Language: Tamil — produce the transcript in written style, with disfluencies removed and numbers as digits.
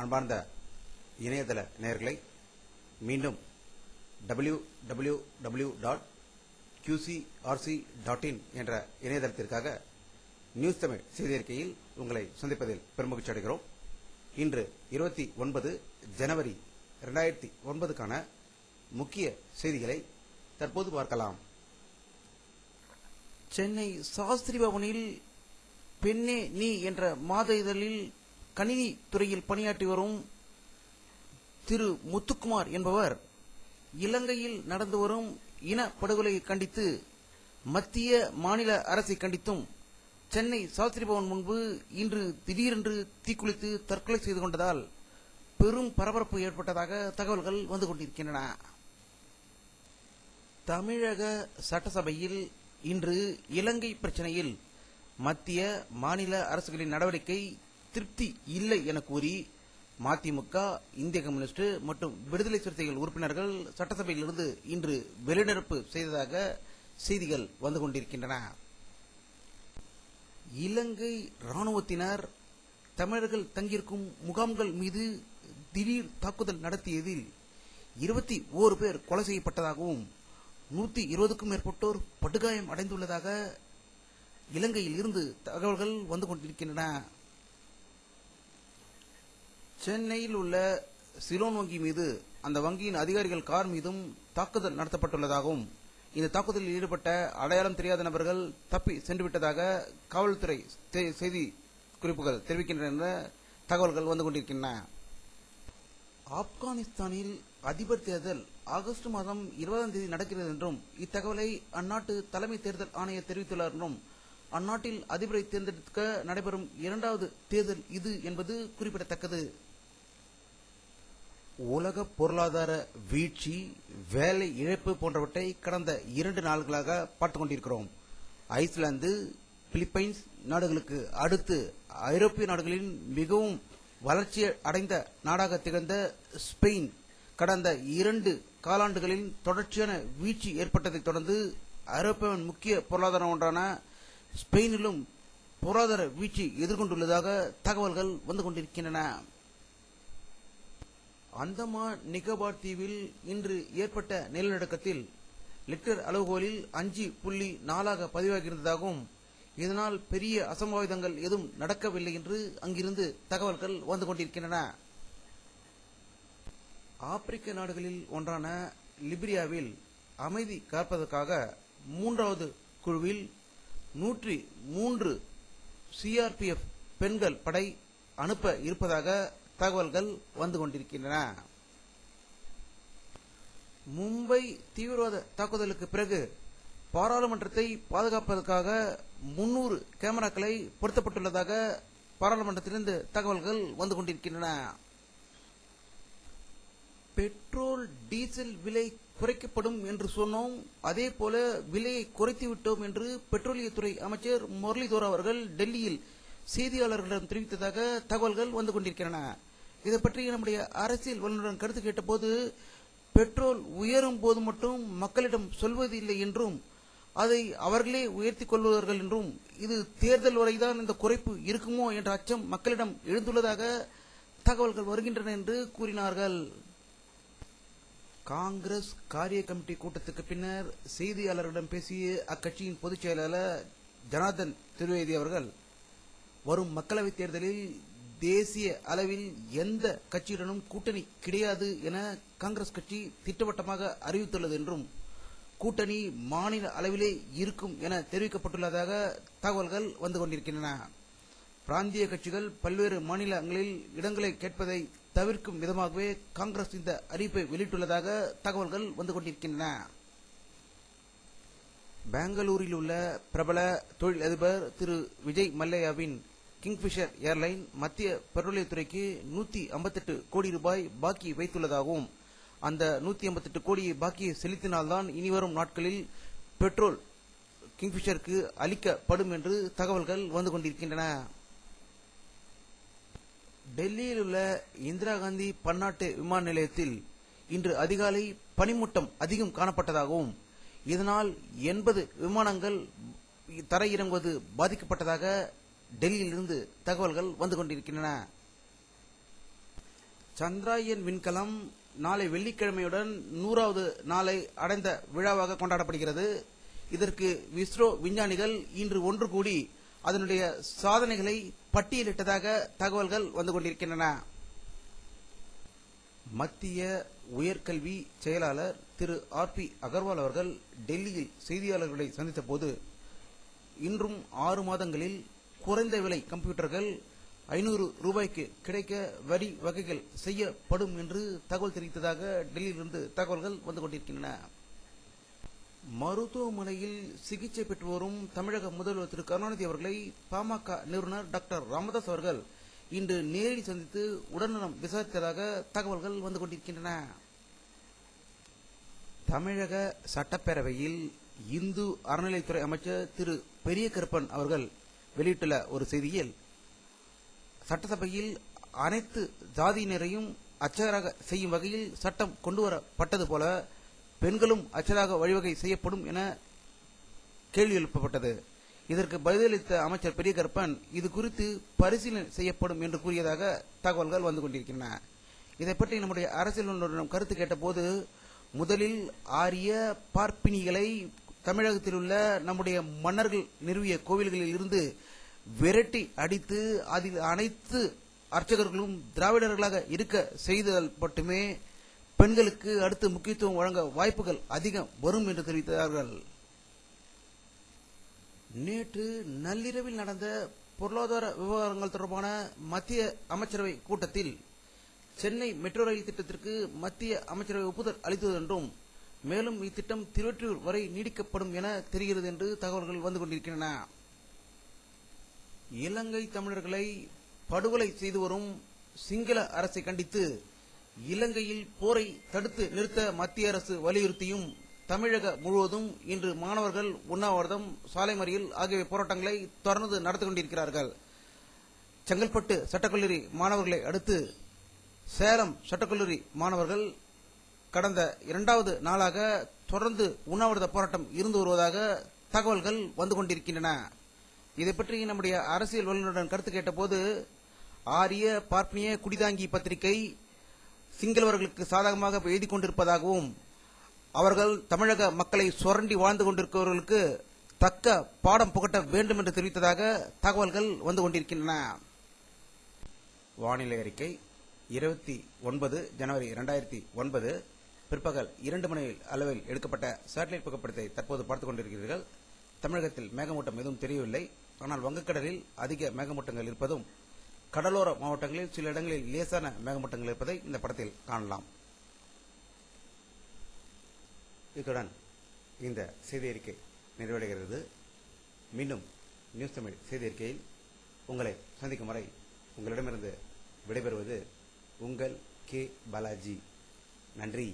அன்பார்ந்த இணையதள நேயர்களை மீண்டும் www.qcrc.in என்ற இணையதளத்திற்காக நியூஸ் தமிழ் செய்தி அறிக்கையில் உங்களை சந்திப்பதில் பெருமகிழ்ச்சி அடைகிறோம். இன்று 29 ஜனவரி 2009க்கான முக்கிய செய்திகளை தற்போது பார்க்கலாம். சென்னை சாஸ்திரி பவனில் பெண்ணே நீ என்ற மாத இதழில் கணினி துறையில் பணியாற்றி வரும் திரு முத்துக்குமார் என்பவர் இலங்கையில் நடந்து வரும் இனப்படுகொலையை கண்டித்து மத்திய மாநில அரசை கண்டித்தும் சென்னை சாஸ்திரி பவன் முன்பு இன்று திடீரென்று தீக்குளித்து தற்கொலை செய்து கொண்டதால் பெரும் பரபரப்பு ஏற்பட்டதாக தகவல்கள் வந்து கொண்டிருக்கின்றன. தமிழக சட்டசபையில் இன்று இலங்கை பிரச்சனையில் மத்திய மாநில அரசுகளின் நடவடிக்கை திருப்தி இல்லை என கூறி மதிமுக, இந்திய கம்யூனிஸ்ட் மற்றும் விடுதலை சிறுத்தைகள் உறுப்பினர்கள் சட்டசபையிலிருந்து இன்று வெளிநடப்பு செய்ததாக செய்திகள் வந்து கொண்டிருக்கின்றன. இலங்கை ராணுவத்தினர் தமிழர்கள் தங்கியிருக்கும் முகாம்கள் மீது திடீர் தாக்குதல் நடத்தியதில் 21 பேர் கொலை செய்யப்பட்டதாகவும் 120க்கும் மேற்பட்டோர் படுகாயம் அடைந்துள்ளதாக இலங்கையில் இருந்து தகவல்கள் வந்து கொண்டிருக்கின்றன. சென்னையில் உள்ள சிலோன் வங்கி மீது அந்த வங்கியின் அதிகாரிகள் கார் மீதும் தாக்குதல் நடத்தப்பட்டுள்ளதாகவும் இந்த தாக்குதலில் ஈடுபட்ட அடையாளம் தெரியாத நபர்கள் தப்பி சென்றுவிட்டதாக காவல்துறை செய்தி குறிப்புகள் தெரிவிக்கின்றன தகவல்கள் வந்து கொண்டிருக்கின்றன. ஆப்கானிஸ்தானில் அதிபர் தேர்தல் ஆகஸ்ட் மாதம் 20ஆம் தேதி நடக்கிறது என்றும் இத்தகவலை அந்நாட்டு தலைமை தேர்தல் ஆணையர் தெரிவித்துள்ளார் என்றும் அந்நாட்டில் அதிபரை தேர்ந்தெடுக்க நடைபெறும் 2வது தேர்தல் இது என்பது குறிப்பிடத்தக்கது. உலக பொருளாதார வீழ்ச்சி, வேலை இழப்பு போன்றவற்றை கடந்த 2 நாள்களாக பார்த்துக் கொண்டிருக்கிறோம். ஐஸ்லாந்து, பிலிப்பைன்ஸ் நாடுகளுக்கு அடுத்து ஐரோப்பிய நாடுகளின் மிகவும் வளர்ச்சி அடைந்த நாடாக திகழ்ந்த ஸ்பெயின் கடந்த 2 காலாண்டுகளில் தொடர்ச்சியான வீழ்ச்சி ஏற்பட்டதை தொடர்ந்து ஐரோப்பாவின் முக்கிய பொருளாதார ஒன்றான ஸ்பெயினிலும் பொருளாதார வீழ்ச்சி எதிர்கொண்டுள்ளதாக தகவல்கள் வந்து கொண்டிருக்கின்றன. அந்தமான் நிக்கோபார் தீவில் இன்று ஏற்பட்ட நிலநடுக்கத்தில் லிட்டர் அளவுகோலில் 5.4 பதிவாகியிருந்ததாகவும் இதனால் பெரிய அசம்பாவிதங்கள் எதுவும் நடக்கவில்லை என்று அங்கிருந்து தகவல்கள் வந்து கொண்டிருக்கின்றன. ஆப்பிரிக்க நாடுகளில் ஒன்றான லிபிரியாவில் அமைதி காப்பதற்காக 3வது குழுவில் 103 சிஆர்பிஎஃப் பெண்கள் படை அனுப்ப இருப்பதாக தகவல்கள் வந்து கொண்டிருக்கின்றன. மும்பை தீவிரவாத தாக்குதலுக்கு பிறகு பாராளுமன்றத்தை பாதுகாப்பதற்காக 300 கேமராக்களை பொருத்தப்பட்டுள்ளதாக பாராளுமன்றத்திலிருந்து தகவல்கள் வந்து கொண்டிருக்கின்றன. பெட்ரோல் டீசல் விலை குறைக்கப்படும் என்று சொன்னோம், அதே போல விலையை குறைத்து விட்டோம் என்று பெட்ரோலியத்துறை அமைச்சர் முரளிதர் அவர்கள் டெல்லியில் செய்தியாளர்களிடம் தெரிவித்ததாக தகவல்கள் வந்து கொண்டிருக்கின்றன. இதை பற்றி நம்முடைய அரசியல் வல்லுநருடன் கருத்து கேட்டபோது பெட்ரோல் உயரும் போது மட்டும் மக்களிடம் சொல்வது இல்லை என்றும் அதை அவர்களே உயர்த்தி கொள்வார்கள் என்றும் இது தேர்தல் வரைதான் இந்த குறைப்பு இருக்குமோ என்ற அச்சம் மக்களிடம் எழுந்துள்ளதாக தகவல்கள் வருகின்றன என்று கூறினார்கள். காங்கிரஸ் காரிய கமிட்டி கூட்டத்துக்கு பின்னர் செய்தியாளர்களிடம் பேசிய அக்கட்சியின் பொதுச் செயலாளர் ஜனார்தன் திரிவேதி அவர்கள் வரும் மக்களவைத் தேர்தலில் தேசிய அளவில் எந்த கட்சியுடனும் கூட்டணி கிடையாது என காங்கிரஸ் கட்சி திட்டவட்டமாக அறிவித்துள்ளது என்றும் கூட்டணி மாநில அளவிலே இருக்கும் என தெரிவிக்கப்பட்டுள்ளதாக தகவல்கள் வந்து கொண்டிருக்கின்றன. பிராந்திய கட்சிகள் பல்வேறு மாநிலங்களில் இடங்களை கேட்பதை தவிர்க்கும் விதமாகவே காங்கிரஸ் இந்த அறிவிப்பை வெளியிட்டுள்ளதாக தகவல்கள் வந்து கொண்டிருக்கின்றன. பெங்களூரில் உள்ள பிரபல தொழிலதிபர் திரு விஜய் மல்லையாவின் கிங்ஃபிஷர் ஏர்லைன் மத்திய பெட்ரோலியத்துறைக்கு 158 கோடி ரூபாய் பாக்கி வைத்துள்ளதாகவும் அந்த 158 கோடி பாக்கியை செலுத்தினால்தான் இனிவரும் நாட்களில் பெட்ரோல் கிங்ஃபிஷருக்கு அளிக்கப்படும் என்று தகவல்கள் வந்து கொண்டிருக்கின்றன. டெல்லியில் உள்ள இந்திரா காந்தி பன்னாட்டு விமான நிலையத்தில் இன்று அதிகாலை பனிமூட்டம் அதிகம் காணப்பட்டதாகவும் இதனால் 80 விமானங்கள் தரையிறங்குவது பாதிக்கப்பட்டதாக டெல்லியிலிருந்து தகவல்கள் வந்து கொண்டிருக்கின்றன. சந்திராயன் விண்கலம் நாளை வெள்ளிக்கிழமையுடன் 100வது நாளை அடைந்த விழாவாக கொண்டாடப்படுகிறது. இதற்கு இஸ்ரோ விஞ்ஞானிகள் இன்று ஒன்று கூடி அதனுடைய சாதனைகளை பட்டியலிட்டதாக தகவல்கள் வந்து கொண்டிருக்கின்றன. மத்திய உயர்கல்வி செயலாளர் திரு RP அகர்வால் அவர்கள் டெல்லியில் செய்தியாளர்களை சந்தித்த போது, இன்றும் 6 மாதங்களில் குறைந்த விலை கம்ப்யூட்டர்கள் 500 ரூபாய்க்கு கிடைக்க வரி வகைகள் செய்யப்படும் என்று தகவல் தெரிவித்ததாக டெல்லியிலிருந்து தகவல்கள் வந்து கொண்டிருக்கின்றன. மருத்துவமனையில் சிகிச்சை பெற்று வரும் தமிழக முதல்வர் திரு கருணாநிதி அவர்களை பாமக நிறுவனர் டாக்டர் ராமதாஸ் அவர்கள் இன்று நேரில் சந்தித்து உடல்நலம் விசாரித்ததாக தகவல்கள் வந்து கொண்டிருக்கின்றன. தமிழக சட்டப்பேரவையில் இந்து அறநிலைத்துறை அமைச்சர் திரு பெரிய கருப்பன் அவர்கள் வெளியிட்டுள்ள ஒரு செய்தியில், சட்டசபையில் அனைத்து ஜாதியினரையும் அர்ச்சகராக செய்யும் வகையில் சட்டம் கொண்டுவரப்பட்டது போல பெண்களும் அர்ச்சகராக வழிவகை செய்யப்படும் என கேள்வி எழுப்பப்பட்டது. இதற்கு பதிலளித்த அமைச்சர் பெரிய கருப்பன் இது குறித்து பரிசீலனை செய்யப்படும் என்று கூறியதாக தகவல்கள் வந்து கொண்டிருக்கின்றன. இதை பற்றி நம்முடைய அரசியல் நிபுணரிடம் கருத்து கேட்டபோது, முதலில் ஆரிய பார்ப்பினிகளை தமிழகத்தில் உள்ள நம்முடைய மன்னர்கள் நிறுவிய கோவில்களில் இருந்து விரட்டி அடித்து அதில் அனைத்து அர்ச்சகர்களும் திராவிடர்களாக இருக்க செய்தல் மட்டுமே பெண்களுக்கு அடுத்து முக்கியத்துவம் வழங்க வாய்ப்புகள் அதிகம் வரும் என்று தெரிவித்தார்கள். நேற்று நள்ளிரவில் நடந்த பொருளாதார விவகாரங்கள் தொடர்பான மத்திய அமைச்சரவை கூட்டத்தில் சென்னை மெட்ரோ ரயில் திட்டத்திற்கு மத்திய அமைச்சரவை ஒப்புதல் அளித்தது என்றும், மேலும் இத்திட்டம் திருவொற்றியூர் வரை நீடிக்கப்படும் என தெரிகிறது என்று தகவல்கள் வந்து கொண்டிருக்கின்றன. இலங்கை தமிழர்களை படுகொலை செய்து வரும் சிங்கள அரசை கண்டித்து இலங்கையில் போரை தடுத்து நிறுத்த மத்திய அரசு வலியுறுத்தியும் தமிழக முழுவதும் இன்று மாணவர்கள் உண்ணாவிரதம், சாலை மறியல் ஆகிய போராட்டங்களை தொடர்ந்து நடத்தி கொண்டிருக்கிறார்கள். செங்கல்பட்டு சட்டக்கல்லூரி மாணவர்களை அடுத்து சேலம் சட்டக்கல்லூரி மாணவர்கள் கடந்த 2வது நாளாக தொடர்ந்து உண்ணாவிரத போராட்டம் இருந்து வருவதாக தகவல்கள் வந்து கொண்டிருக்கின்றன. இதை பற்றி நம்முடைய அரசியல் வல்லுநருடன் கருத்து கேட்டபோது, ஆரிய பார்ப்பனிய குடிதாங்கி பத்திரிகை சிங்களவர்களுக்கு சாதகமாக எழுதி கொண்டிருப்பதாகவும், அவர்கள் தமிழக மக்களை சுரண்டி வாழ்ந்து கொண்டிருப்பவர்களுக்கு தக்க பாடம் புகட்ட வேண்டும் என்று தெரிவித்ததாக தகவல்கள் வந்து கொண்டிருக்கின்றன. வானிலை அறிக்கை 29 ஜனவரி 2009 பிற்பகல் 2 மணி அளவில் எடுக்கப்பட்ட சேட்டலைட் புகைப்படத்தை தற்போது பார்த்துக் கொண்டிருக்கிறீர்கள். தமிழகத்தில் மேகமூட்டம் எதுவும் தெரியவில்லை. ஆனால் வங்கக்கடலில் அதிக மேகமூட்டங்கள் இருப்பதும், கடலோர மாவட்டங்களில் சில இடங்களில் லேசான மேகமூட்டங்கள் இருப்பதை இந்த படத்தில் காணலாம். இத்துடன் இந்த செய்தி அறிக்கை நிறைவடைகிறது. மீண்டும் நியூஸ் தமிழ் செய்தி அறிக்கையில் உங்களை சந்திக்கும் வரை உங்களிடமிருந்து விடைபெறுவது உங்கள் கே பாலாஜி. நன்றி.